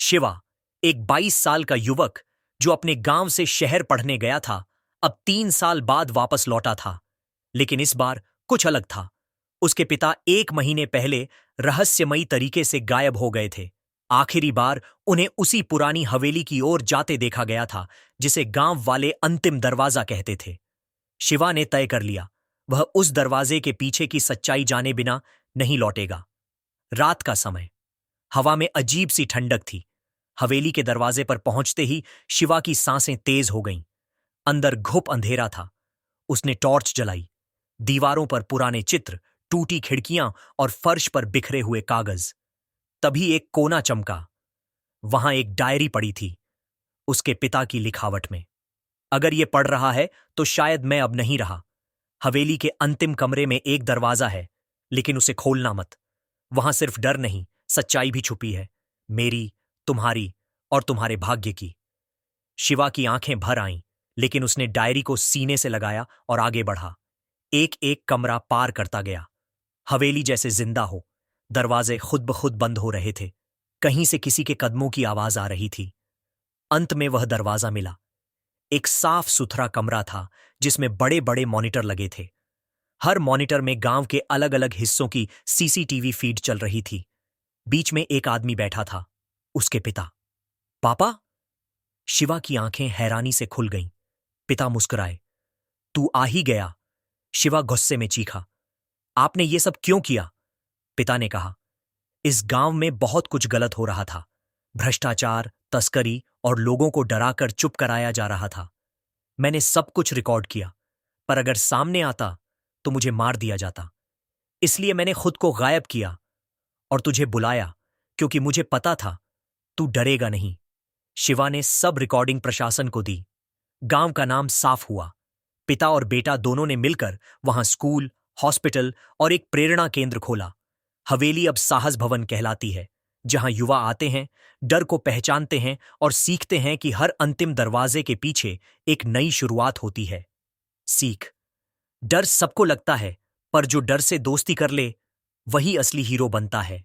शिवा, एक 22 साल का युवक जो अपने गांव से शहर पढ़ने गया था, अब 3 साल बाद वापस लौटा था। लेकिन इस बार कुछ अलग था। उसके पिता 1 महीने पहले रहस्यमयी तरीके से गायब हो गए थे। आखिरी बार उन्हें उसी पुरानी हवेली की ओर जाते देखा गया था जिसे गांव वाले अंतिम दरवाजा कहते थे। शिवा ने तय कर लिया, वह उस दरवाजे के पीछे की सच्चाई जाने बिना नहीं लौटेगा। रात का समय, हवा में अजीब सी ठंडक थी। हवेली के दरवाजे पर पहुंचते ही शिवा की सांसें तेज हो गईं। अंदर घुप अंधेरा था। उसने टॉर्च जलाई। दीवारों पर पुराने चित्र, टूटी खिड़कियां और फर्श पर बिखरे हुए कागज। तभी एक कोना चमका। वहां एक डायरी पड़ी थी, उसके पिता की लिखावट में। अगर ये पढ़ रहा है तो शायद मैं अब नहीं रहा। हवेली के अंतिम कमरे में एक दरवाजा है, लेकिन उसे खोलना मत। वहां सिर्फ डर नहीं, सच्चाई भी छुपी है, मेरी, तुम्हारी और तुम्हारे भाग्य की। शिवा की आंखें भर आईं, लेकिन उसने डायरी को सीने से लगाया और आगे बढ़ा। एक एक कमरा पार करता गया। हवेली जैसे जिंदा हो। दरवाजे खुद ब खुद बंद हो रहे थे। कहीं से किसी के कदमों की आवाज आ रही थी। अंत में वह दरवाजा मिला। एक साफ सुथरा कमरा था जिसमें बड़े बड़े मॉनिटर लगे थे। हर मॉनिटर में गांव के अलग अलग हिस्सों की सीसीटीवी फीड चल रही थी। बीच में एक आदमी बैठा था, उसके पिता। पापा? शिवा की आंखें हैरानी से खुल गईं। पिता मुस्कुराए। तू आ ही गया, शिवा गुस्से में चीखा। आपने ये सब क्यों किया? पिता ने कहा। इस गांव में बहुत कुछ गलत हो रहा था। भ्रष्टाचार, तस्करी और लोगों को डराकर चुप कराया जा रहा था। मैंने सब कुछ रिकॉर्ड किया, पर अगर सामने आता तो मुझे मार दिया जाता। इसलिए मैंने खुद को गायब किया और तुझे बुलाया, क्योंकि मुझे पता था तू डरेगा नहीं। शिवा ने सब रिकॉर्डिंग प्रशासन को दी। गांव का नाम साफ हुआ। पिता और बेटा दोनों ने मिलकर वहां स्कूल, हॉस्पिटल और एक प्रेरणा केंद्र खोला। हवेली अब साहस भवन कहलाती है, जहां युवा आते हैं, डर को पहचानते हैं और सीखते हैं कि हर अंतिम दरवाजे के पीछे एक नई शुरुआत होती है। सीख। डर सबको लगता है, पर जो डर से दोस्ती कर ले, वही असली हीरो बनता है।